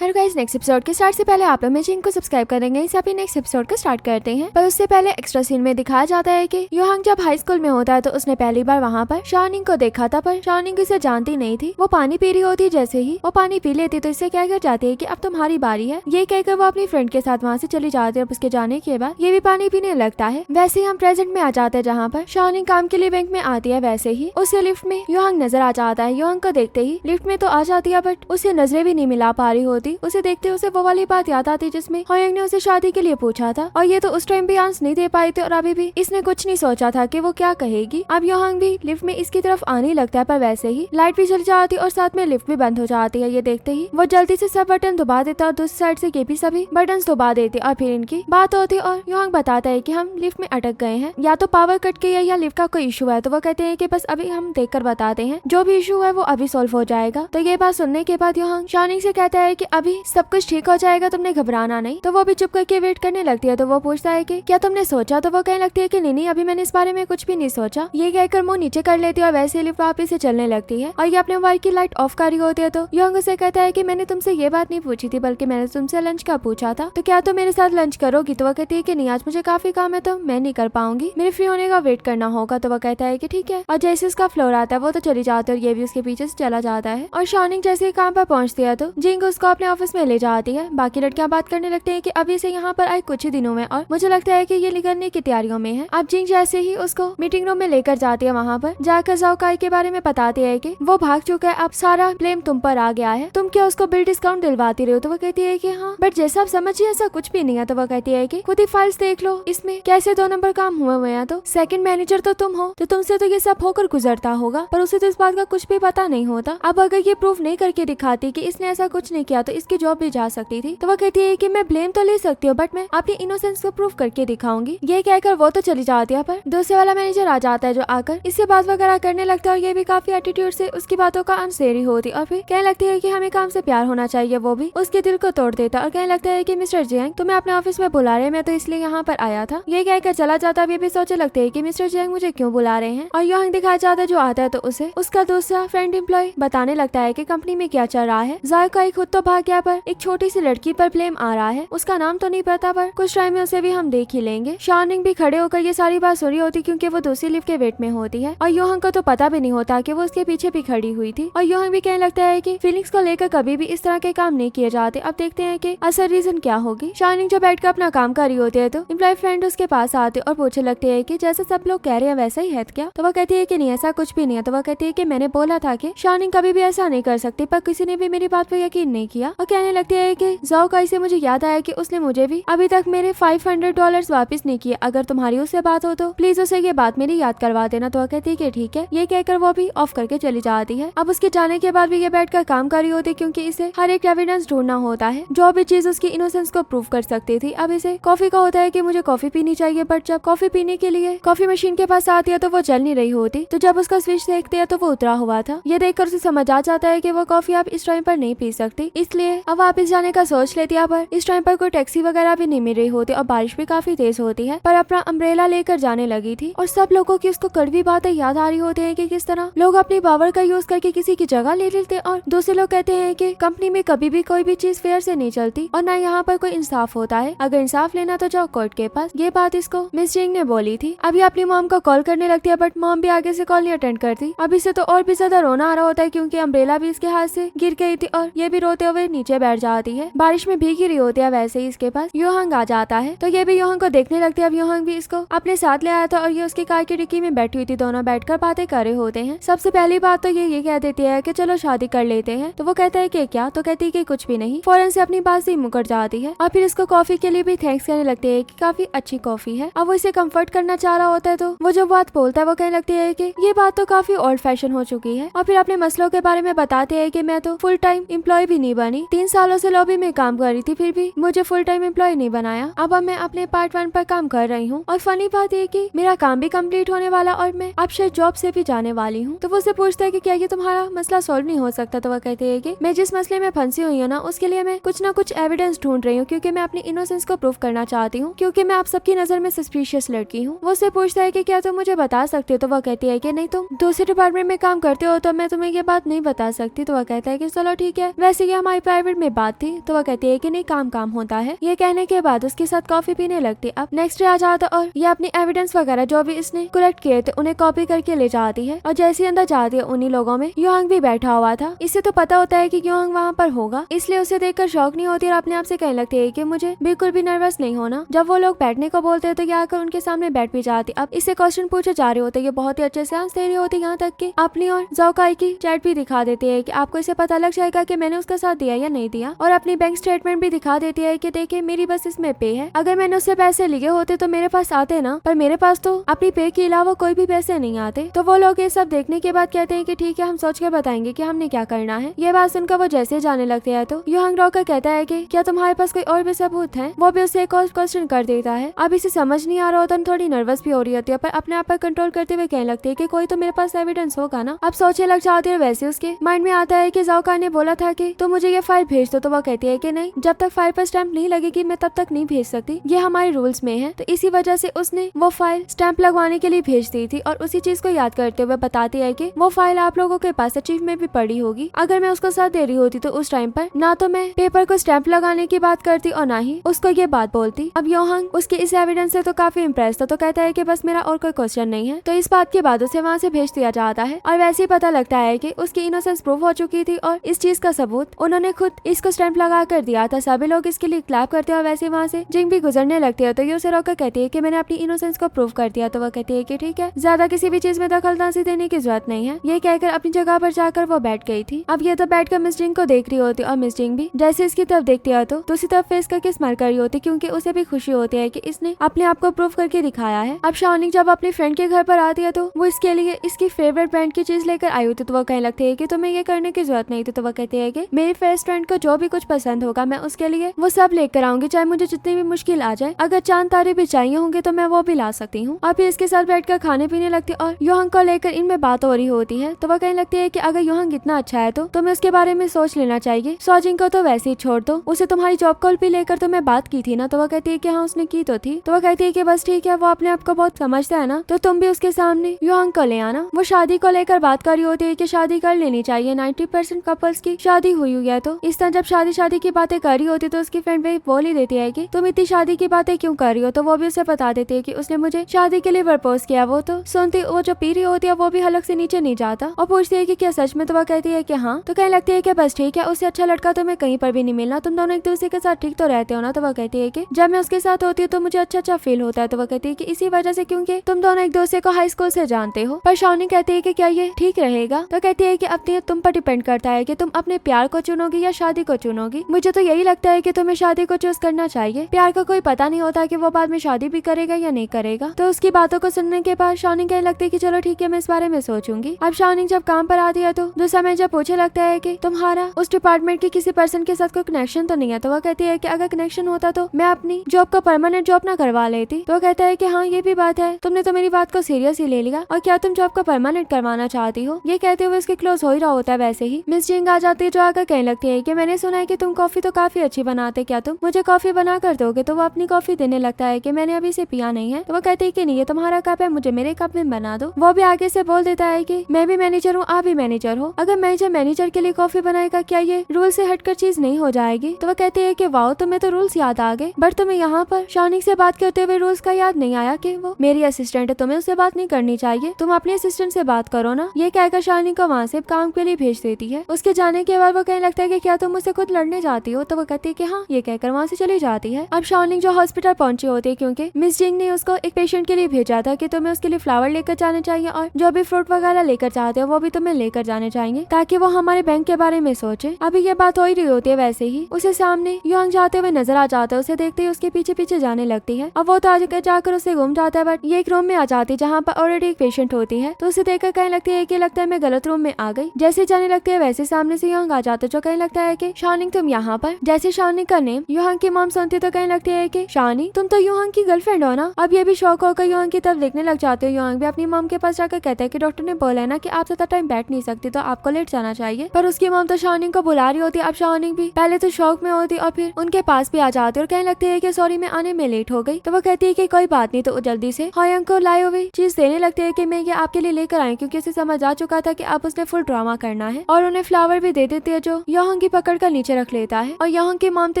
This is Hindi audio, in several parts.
हेलो गाइस, नेक्स्ट एपिसोड के स्टार्ट से पहले आप लोग मेरे चैनल को सब्सक्राइब करेंगे। इसे अभी नेक्स्ट एपिसोड को स्टार्ट करते हैं। पर उससे पहले एक्स्ट्रा सीन में दिखाया जाता है कि योहांग जब हाई स्कूल में होता है तो उसने पहली बार वहाँ पर शाओनिंग को देखा था, पर शाओनिंग इसे जानती नहीं थी। वो पानी पी रही होती, जैसे ही वो पानी पी लेती तो इससे क्या कर जाती है कि अब तुम्हारी बारी है। ये कहकर वो अपनी फ्रेंड के साथ वहाँ से चली जाती है। उसके जाने के बाद ये भी पानी पीने लगता है। वैसे ही हम प्रेजेंट में आ जाते हैं जहाँ पर शाओनिंग काम के लिए बैंक में आती है। वैसे ही उसे लिफ्ट में योहांग नजर आ जाता है। योहांग को देखते ही लिफ्ट में तो आ जाती है, बट उसे नजरें भी नहीं मिला पा रही होती। उसे देखते उसे वो वाली बात याद आती जिसमें होयंग ने उसे शादी के लिए पूछा था, और ये तो उस टाइम भी आंसर नहीं दे पाई थी और अभी भी इसने कुछ नहीं सोचा था कि वो क्या कहेगी। अब योहांग भी लिफ्ट में इसकी तरफ आने लगता है, पर वैसे ही लाइट भी चली जाती और साथ में लिफ्ट भी बंद हो जाती है। ये देखते ही वो जल्दी से सब बटन दबा देता और दूसरी साइड से ये भी सभी बटन दबा देते और फिर इनकी बात होती और योहांग बताता है कि हम लिफ्ट में अटक गए हैं, या तो पावर कट के या लिफ्ट का कोई इशू है। तो वो कहते हैं कि बस अभी हम देख कर बताते हैं, जो भी इशू है वो अभी सॉल्व हो जाएगा। तो ये बात सुनने के बाद योहांग शाओनिंग से कहता है कि अभी सब कुछ ठीक हो जाएगा, तुमने घबराना नहीं। तो वो भी चुप करके वेट करने लगती है। तो वो पूछता है कि क्या तुमने सोचा? तो वो कहने लगती है कि नहीं अभी मैंने इस बारे में कुछ भी नहीं सोचा। ये कहकर मुंह नीचे कर लेती है और वैसे लिफ्ट वापस से चलने लगती है और ये अपने मोबाइल की लाइट ऑफ कर रही होती है। तो योहांग उसे कहता है कि मैंने तुमसे ये बात नहीं पूछी थी, बल्कि मैंने तुमसे लंच का पूछा था। तो क्या तुम मेरे साथ लंच करोगी? तो वो कहती है कि नहीं, आज मुझे काफी काम है तो मैं नहीं कर पाऊंगी, मेरे फ्री होने का वेट करना होगा। तो वो कहता है कि ठीक है। और जैसे उसका फ्लोर आता है वो तो चली जाती है और ये भी उसके पीछे से चला जाता है। और शाओनिंग जैसे ही काम पर पहुंचती है तो जिंग उसको अपने ऑफिस में ले जाती है। बाकी लड़कियां बात करने लगते हैं कि अभी से यहाँ पर आए कुछ ही दिनों में, और मुझे लगता है कि ये निकलने की तैयारियों में है। अब जिंग जैसे ही उसको मीटिंग रूम में लेकर जाती है, वहाँ पर जाकर जाओ काई के बारे में बताती है कि वो भाग चुका है, अब सारा ब्लेम तुम पर आ गया है, तुम क्या उसको बिल डिस्काउंट दिलवाती रहे हो? तो वो कहती है कि हाँ, बट जैसा आप समझिए ऐसा कुछ भी नहीं है। तो वो कहती है कि खुद ही फाइल्स देख लो, इसमें कैसे 2 नंबर काम हुए हैं। तो सेकंड मैनेजर तो तुम हो, तो तुमसे तो ये सब होकर गुजरता होगा, पर उसे तो इस बात का कुछ भी पता नहीं होता। अब अगर ये प्रूफ नहीं करके दिखाती कि इसने ऐसा कुछ नहीं किया तो इसकी जॉब भी जा सकती थी। तो वो कहती है कि मैं ब्लेम तो ले सकती हूँ, बट मैं अपनी इनोसेंस को प्रूव करके दिखाऊंगी। ये कहकर वो तो चली जाती है, पर दूसरे वाला मैनेजर आ जाता है जो आकर इससे बात वगैरह करने लगता है और ये भी काफी एटीट्यूड से उसकी बातों का अनसेरी होती और फिर कहने लगती है कि हमें काम से प्यार होना चाहिए। वो भी उसके दिल को तोड़ देता और कहने लगता है कि मिस्टर जियांग तुम्हें अपने ऑफिस में बुला रहे हैं, मैं तो इसलिए यहाँ पर आया था। ये कहकर चला जाता है। ये भी सोचने लगते है कि मिस्टर जियांग मुझे क्यों बुला रहे हैं। और योहांग दिखाया जाता है जो आता है तो उसे उसका दूसरा फ्रेंड एम्प्लॉय बताने लगता है कि कंपनी में क्या चल रहा है। जायका खुद तो भाग गया, पर एक छोटी सी लड़की पर ब्लेम आ रहा है, उसका नाम तो नहीं पता, पर कुछ टाइम में उसे भी हम देख ही लेंगे। शाओनिंग भी खड़े होकर ये सारी बात सुन रही होती क्योंकि वो दूसरी लिफ्ट के वेट में होती है और योहांग को तो पता भी नहीं होता कि वो उसके पीछे भी खड़ी हुई थी। और योहांग भी कहने लगता है कि फीलिंग्स को लेकर कभी भी इस तरह के काम नहीं किए जाते। अब देखते हैं कि असल रीजन क्या होगी। शाओनिंग जो बैठ कर अपना काम कर रही होती है तो एम्प्लॉय फ्रेंड उसके पास आते और पूछने लगते हैं कि जैसे सब लोग कह रहे हैं वैसा ही है क्या? तो वो कहती है कि नहीं ऐसा कुछ भी नहीं है। तो वो कहती है कि मैंने बोला था कि शाओनिंग कभी भी ऐसा नहीं कर सकती, पर किसी ने भी मेरी बात पर यकीन नहीं किया। और कहने लगती है कि जाओ काई से मुझे याद आया कि उसने मुझे भी अभी तक मेरे $500 वापस नहीं किए, अगर तुम्हारी उससे बात हो तो प्लीज उसे ये बात मेरी याद करवा देना। तो कहती है ठीक है। ये कहकर वो भी ऑफ करके चली जाती है। अब उसके जाने के बाद भी ये बैठकर काम कर रही होती क्योंकि इसे हर एक एविडेंस ढूंढना होता है, जो भी चीज उसकी इनोसेंस को प्रूव कर सकती थी। अब इसे कॉफी का होता है कि मुझे कॉफी पीनी चाहिए, बट जब कॉफी पीने के लिए कॉफी मशीन के पास आती है तो वो चल नहीं रही होती। तो जब उसका स्विच देखते हैं तो वो उतरा हुआ था। ये देखकर उसे समझ आ जाता है कि वो कॉफी अब इस टाइम पर नहीं पी सकती, इसलिए अब वापस जाने का सोच लेती है। पर इस टाइम पर कोई टैक्सी वगैरह भी नहीं मिल रही होती और बारिश भी काफी तेज होती है, पर अपना अम्ब्रेला लेकर जाने लगी थी और सब लोगों की उसको कड़वी बातें याद आ रही होती है कि किस तरह लोग अपनी पावर का यूज करके किसी की जगह ले लेते और दूसरे लोग कहते हैं कि कंपनी में कभी भी कोई भी चीज फेयर से नहीं चलती और ना यहाँ पर कोई इंसाफ होता है, अगर इंसाफ लेना तो जाओ कोर्ट के पास। ये बात इसको मिस जिंग ने बोली थी। अभी अपनी मॉम को कॉल करने लगती है, बट मॉम भी आगे से कॉल नहीं अटेंड करती। अभी से तो और भी ज्यादा रोना आ रहा होता है क्योंकि अम्ब्रेला भी इसके हाथ से गिर गई थी और ये भी रोते हुए नीचे बैठ जाती है। बारिश में भीगी रही होती है। वैसे ही इसके पास योहांग आ जाता है तो ये भी योहांग को देखने लगती है। अब योहांग भी इसको अपने साथ ले आया था और ये उसकी कार की डिक्की में बैठी हुई थी। दोनों बैठकर बातें कर रहे होते हैं। सबसे पहली बात तो ये कह देती है कि चलो शादी कर लेते हैं। तो वो कहता है कि क्या? तो कहती है कि कुछ भी नहीं। फौरन से अपनी बात से मुकर जाती है और फिर इसको कॉफी के लिए भी थैंक्स कहने लगते हैं कि काफी अच्छी कॉफी है। अब वो इसे कंफर्ट करना चाह रहा होता है तो वो जो बात बोलता है वो कहने लगती है कि ये बात तो काफी ओल्ड फैशन हो चुकी है और फिर अपने मसलों के बारे में बताते हैं कि मैं तो फुल टाइम एम्प्लॉय भी नहीं बनी, 3 सालों से लॉबी में काम कर रही थी, फिर भी मुझे फुल टाइम एम्प्लॉय नहीं बनाया। अब मैं अपने पार्ट 1 पर काम कर रही हूँ और फनी बात ये कि मेरा काम भी कंप्लीट होने वाला और मैं अब शायद जॉब से भी जाने वाली हूँ। तो वो उससे पूछता है कि क्या ये तुम्हारा मसला सॉल्व नहीं हो सकता? तो वह कहते हैं कि मैं जिस मसले में फंसी हुई हूँ ना उसके लिए मैं कुछ ना कुछ एविडेंस ढूंढ रही हूँ, क्योंकि मैं अपनी इनोसेंस को प्रूव करना चाहती हूँ, क्योंकि मैं आप सबकी नजर में सस्पिशियस लड़की हूँ। वो उससे पूछता है कि क्या तुम मुझे बता सकते हो? तो वह कहती है कि नहीं, तुम दूसरे डिपार्टमेंट में काम करते हो तो मैं तुम्हें ये बात नहीं बता सकती। तो वह कहता है कि चलो ठीक है, वैसे ही हमारे प्राइवेट में बात थी तो वह कहती है कि नहीं काम काम होता है। ये कहने के बाद उसके साथ कॉफी पीने लगती। अब नेक्स्ट डे आ जाता और ये अपनी एविडेंस वगैरह जो भी इसने कलेक्ट किए थे उन्हें कॉपी करके ले जाती है और जैसे अंदर जाती है उन्हीं लोगों में योहांग भी बैठा हुआ था। इससे तो पता होता है कि योहांग वहाँ पर होगा, इसलिए उसे देखकर शौक नहीं होती और अपने आप से कहने लगती है कि मुझे बिल्कुल भी नर्वस नहीं होना। जब वो लोग बैठने को बोलते हैं तो ये आकर उनके सामने बैठ भी जाती। अब इससे क्वेश्चन पूछे जा रहे होते, ये बहुत ही अच्छे से आंसर दे रही होती, यहाँ तक कि अपनी और ज़ोकाई की चैट भी दिखा देती है कि आपको इसे पता लग जाएगा कि मैंने उसका साथ दिया या नहीं दिया, और अपनी बैंक स्टेटमेंट भी दिखा देती है कि देखिए मेरी बस इसमें पे है, अगर मैंने उससे पैसे लिए होते तो मेरे पास आते ना, पर मेरे पास तो अपनी पे के अलावा कोई भी पैसे नहीं आते। तो वो लोग ये सब देखने के बाद कहते हैं कि ठीक है हम सोच कर बताएंगे कि हमने क्या करना है। ये बात सुनकर वो जैसे जाने लगते हैं तो योहांग रोकर कहता है कि क्या तुम्हारे पास कोई और भी सबूत है। वो भी उससे एक और क्वेश्चन कर देता है। अब इसे समझ नहीं आ रहा होता, थोड़ी नर्वस भी हो रही होती है, पर अपने आप पर कंट्रोल करते हुए कहने लगती है कि कोई तो मेरे पास एविडेंस होगा ना। अब सोचने लग जाती है। वैसे उसके माइंड में आता है कि ज़ोकाई ने बोला था कि तो मुझे ये फाइल भेज दो, तो वो कहती है कि नहीं, जब तक फाइल पर स्टैंप नहीं लगेगी मैं तब तक नहीं भेज सकती, ये हमारे रूल्स में है। तो इसी वजह से उसने वो फाइल स्टैंप लगवाने के लिए भेज दी थी और उसी चीज को याद करते हुए बताती है कि वो फाइल आप लोगों के पास अचीव में भी पड़ी होगी। अगर मैं उसको साथ दे रही होती तो उस टाइम पर ना तो मैं पेपर को स्टैंप लगाने की बात करती और ना ही उसको ये बात बोलती। अब योहांग उसके इस एविडेंस से तो काफी इम्प्रेस था, तो कहता है कि बस मेरा और कोई क्वेश्चन नहीं है। तो इस बात के बाद उसे वहाँ से भेज दिया जाता है और वैसे ही पता लगता है कि उसकी इनोसेंस प्रूव हो चुकी थी और इस चीज का सबूत उन्होंने खुद इसको स्टैंप लगा कर दिया था। सभी लोग इसके लिए क्लैप करते हैं और वैसे वहाँ से जिंग भी गुजरने लगती है। तो ये उसे रोकर कहती है कि मैंने अपनी इनोसेंस को प्रूव कर दिया। तो वह कहती है कि ठीक है, ज्यादा किसी भी चीज में दखलंदाजी देने की जरूरत नहीं है। ये कहकर अपनी जगह पर जाकर वो बैठ गई थी। अब ये तो बैठकर मिस जिंग को देख रही होती और मिस जिंग भी जैसे इसकी तरफ देखती है तो दूसरी तरफ फेस करके स्माइल कर रही होती, क्योंकि उसे भी खुशी होती है कि इसने अपने आप को प्रूव करके दिखाया है। अब शाओनिंग जब अपनी फ्रेंड के घर पर आती है तो वो इसके लिए इसकी फेवरेट ब्रांड की चीज लेकर आई होती। तो वो कहने लगती है कि तुम्हें ये करने की जरूरत नहीं थी। तो वो कहती है कि मेरी फेस्ट फ्रेंड को जो भी कुछ पसंद होगा मैं उसके लिए वो सब लेकर आऊंगी, चाहे मुझे जितनी भी मुश्किल आ जाए। अगर चांद तारे भी चाहिए होंगे तो मैं वो भी ला सकती हूँ। अब इसके साथ बैठकर खाने पीने लगती और योहांग को लेकर इनमें बात हो रही होती है। तो वह कहने लगती है कि अगर योहांग इतना अच्छा है तो तुम्हें उसके बारे में सोच लेना चाहिए। सोजिंग को तो वैसे ही छोड़ दो, उसे तुम्हारी जॉब कॉल भी लेकर तुम्हें बात की थी ना। तो वह कहती है कि हाँ उसने की तो थी। तो वह कहती है कि बस ठीक है, वो अपने आप को बहुत समझता है ना, तो तुम भी उसके सामने योहांग को ले आना। वो शादी को लेकर बात कर रही होती है कि शादी कर लेनी चाहिए, 90% कपल्स की शादी हुई है। तो इस तरह जब शादी की बातें कर रही होती तो उसकी फ्रेंड वही बोल ही देती है कि तुम इतनी शादी की बातें क्यों कर रही हो। तो वो भी उसे बता देती है कि उसने मुझे शादी के लिए प्रपोज किया। वो तो सुनती वो जो पी रही होती है वो भी हलक से नीचे नहीं जाता और पूछती है कि क्या सच में। तो वह कहती है कि हाँ। तो कहने लगती है कि बस ठीक है, उससे अच्छा लड़का तुम्हें कहीं पर भी नहीं मिलना, तुम दोनों एक दूसरे के साथ ठीक तो रहते हो ना। तो वह कहती है कि जब मैं उसके साथ होती हूँ तो मुझे अच्छा फील होता है। तो वह कहती है कि इसी वजह से, क्योंकि तुम दोनों एक दूसरे को हाई स्कूल से जानते हो। पर शाओनिंग कहती है कि क्या ये ठीक रहेगा। तो कहती है कि अपनी तुम पर डिपेंड करता है कि तुम अपने प्यार को चुनोगी या शादी को चुनोगी। मुझे तो यही लगता है कि तुम्हें शादी को चूज करना चाहिए, प्यार का कोई पता नहीं होता कि वो बाद में शादी भी करेगा या नहीं करेगा। तो उसकी बातों को सुनने के बाद शाओनिंग कहने लगती है कि चलो ठीक है, मैं इस बारे में सोचूंगी। अब शाओनिंग जब काम पर आती है तो दूसरा मैनेजर पूछे लगता है कि तुम्हारा उस डिपार्टमेंट के किसी पर्सन के साथ कोई कनेक्शन तो नहीं है। तो वह कहती है कि अगर कनेक्शन होता तो मैं अपनी जॉब को परमानेंट जॉब ना करवा लेती। तो कहता है कि हाँ ये भी बात है, तुमने तो मेरी बात को सीरियस ही ले लिया, और क्या तुम जॉब को परमानेंट करवाना चाहती हो। ये कहते हुए उसके क्लोज हो ही रहा होता है। वैसे ही मिस जिंग आ जाती है जो आकर कहने लगती है कि मैंने सुना है कि तुम कॉफी तो काफी अच्छी बनाते, क्या तुम मुझे कॉफी बना कर दोगे। तो वो अपनी कॉफी देने लगता है कि मैंने अभी से पिया नहीं है। तो वो कहती है कि नहीं ये तुम्हारा कप है, मुझे मेरे कप में बना दो। वो भी आगे से बोल देता है कि मैं भी मैनेजर हूँ, आप भी मैनेजर हो, अगर मैनेजर के लिए कॉफी बनाएगा क्या ये रूल से हटकर चीज नहीं हो जाएगी। तो वो कहती है कि वाओ तुम्हें तो रूल्स याद आ गए, बट तुम्हें यहाँ पर शाओनिंग से बात करते हुए रूल्स का याद नहीं आया कि वो मेरी असिस्टेंट है, तुम्हें उससे बात नहीं करनी चाहिए, तुम अपने असिस्टेंट से बात करो ना। ये कहकर शाओनिंग को वहाँ से काम के लिए भेज देती है। उसके जाने के बाद वो कहने लगता है कि क्या तुम मुझसे खुद लड़ने जाती हो। तो वो कहती है कि हाँ। ये कहकर वहाँ से चली जाती है। अब शाओनिंग जो हॉस्पिटल पहुंची होती है, क्योंकि मिस जिंग ने उसको एक पेशेंट के लिए भेजा था कि तुम्हें उसके लिए फ्लावर लेकर जाने चाहिए और जो भी फ्रूट वगैरह लेकर चाहते हो वो भी तुम्हें लेकर जाने चाहिए, ताकि वो हमारे बैंक के बारे में सोचे। अभी ये बात हो ही रही होती है, वैसे ही उसे सामने योहांग जाते हुए नजर आ जाता है। उसे देखते ही उसके पीछे पीछे जाने लगती है। अब वो तो आगे जाकर उसे घूम जाता है, बट ये एक रूम में आ जाती है जहाँ पर ऑलरेडी एक पेशेंट होती है। तो उसे देखकर कहने लगती है कि लगता है मैं गलत रूम में आ गई। जैसे जाने लगती है वैसे सामने से योहांग आ जाता है जो कहने लगता है कि शाओनिंग तुम यहाँ पर। जैसे शाओनिंग का नेम योहांग की मॉम सुनती तो कहने लगती है कि शाओनिंग तुम तो योहांग की गर्लफ्रेंड हो ना। अब ये भी शौक होकर योहांग की तरफ देखने लग जाते हो। योहांग भी अपनी मॉम के पास जाकर कहता है कि डॉक्टर ने बोला है ना कि आप ज्यादा टाइम बैठ नहीं सकती, तो आपको लेट जाना चाहिए। पर उसकी मॉम तो शाओनिंग को बुला रही होती है। अब शाओनिंग भी पहले तो शौक में होती और फिर उनके पास भी आ जाती और कहने लगती है कि सॉरी मैं आने में लेट हो गई। तो वो कहती है कि कोई बात नहीं। तो जल्दी से होयांग को लाए हुए चीज देने लगती है कि मैं ये आपके लिए लेकर आई, क्योंकि उसे समझ आ चुका था कि अब उसने फुल ड्रामा करना है, और उन्हें फ्लावर भी दे देती है जो योंग की पकड़ कर नीचे रख लेता है और योंग की मॉम तो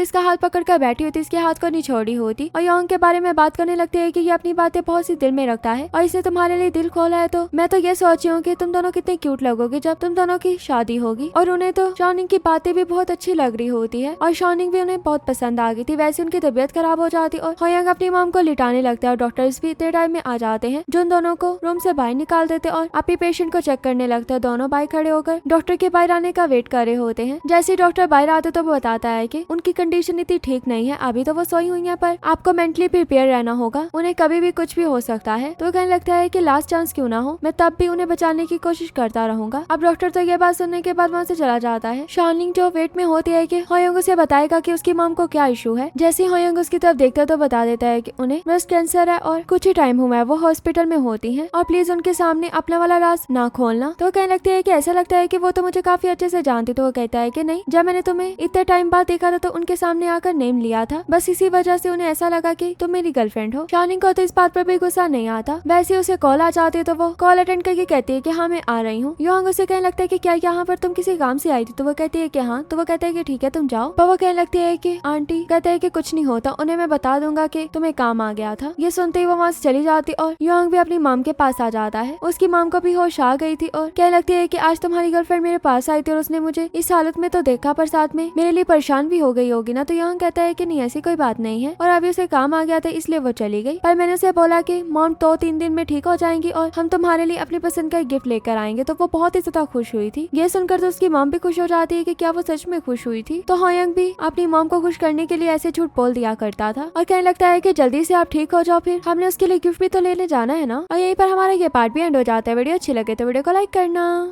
इसका हाथ पकड़ कर बैठी होती, इसके हाथ को नहीं छोड़ी होती और योंग के बारे में बात करने लगते है कि ये अपनी बातें बहुत सी दिल में रखता है और इसने तुम्हारे लिए दिल खोला है। तो मैं तो ये सोच रही हूँ कि तुम दोनों कितने क्यूट लगोगे जब तुम दोनों की शादी होगी। और उन्हें तो शॉनिंग की बातें भी बहुत अच्छी लग रही होती है और शॉनिंग भी उन्हें बहुत पसंद आ गई थी। वैसे उनकी तबीयत खराब हो जाती और होयंग अपनी मॉम को लिटाने लगता है और डॉक्टर्स भी इतने टाइम में आ जाते हैं जो उन दोनों को रूम से बाहर निकाल देते और अपनी पेशेंट को चेक करने लगते हैं। दोनों भाई खड़े होकर डॉक्टर के बाहर आने का वेट कर रहे होते हैं। जैसे डॉक्टर बाहर आते तो वो बताता है कि उनकी कंडीशन इतनी ठीक नहीं है, अभी तो वो सोई हुई है, पर आपको मेंटली प्रिपेयर रहना होगा, उन्हें कभी भी कुछ भी हो सकता है। तो कहने लगता है कि लास्ट चांस क्यों ना हो, मैं तब भी उन्हें बचाने की कोशिश करता रहूंगा। अब डॉक्टर तो ये बात सुनने के बाद वहाँ से चला जाता है। शॉनिंग जो वेट में होती है कि होयंग उसे बताएगा कि उसकी मॉम को क्या इशू है। जैसे होयंग उसकी तरफ देखता है तो बता देता है कि उन्हें ब्रेस्ट कैंसर है और कुछ ही टाइम हुआ है वो हॉस्पिटल में होती है और प्लीज उनके सामने अपना वाला राज ना खोलना। तो कहने लगते है कि ऐसा लगता है कि वो तो मुझे काफी अच्छे से जानती। तो वो कहता है कि नहीं, जब मैंने तुम्हें इतने टाइम बाद देखा था तो उनके सामने आकर नेम लिया था, बस इसी वजह से उन्हें ऐसा लगा कि तुम मेरी गर्लफ्रेंड हो। शॉनिंग को तो इस बात पर भी गुस्सा नहीं आता। वैसे उसे कॉल आ जाती है तो वो कॉल अटेंड करके कहती है कि हाँ मैं आ रही हूँ। योंग उसे कहने लगता है कि क्या यहाँ पर तुम किसी काम से आई थी? तो वो कहती है कि हाँ। तो वो कहता है कि ठीक है तुम जाओ। पर वो कहने लगती है कि आंटी, कहते है कि कुछ नहीं होता, उन्हें मैं बता दूंगा कि तुम्हें काम आ गया था। ये सुनते ही वो वहाँ से चली जाती और योंग भी अपनी मॉम के पास आ जाता है। उसकी मॉम को भी होश आ गई थी और कहने लगती है कि आज तुम्हारी गर्लफ्रेंड मेरे पास आई थी और उसने मुझे इस हालत में तो देखा, पर साथ में मेरे लिए परेशान भी हो गई होगी ना। तो योंग कहता है कि नहीं ऐसी कोई बात नहीं है और अभी उसे काम आ गया था इसलिए वो चली गई, पर मैंने उसे बोला कि मॉम 2-3 दिन में ठीक हो जाएंगी और हम तुम्हारे लिए अपनी पसंद का गिफ्ट लेकर आएंगे। तो वो बहुत ही ज्यादा खुश हुई थी। ये सुनकर तो उसकी मॉम भी खुश हो जाती है कि क्या वो सच में खुश हुई थी। तो होयंग भी अपनी मॉम को खुश करने के लिए ऐसे झूठ बोल दिया करता था और कहने लगता है कि जल्दी से आप ठीक हो जाओ, फिर हमने उसके लिए गिफ्ट भी तो लेने जाना है ना। और यहीं पर हमारा ये पार्ट भी एंड हो जाता है। वीडियो अच्छी लगे तो वीडियो को लाइक करना।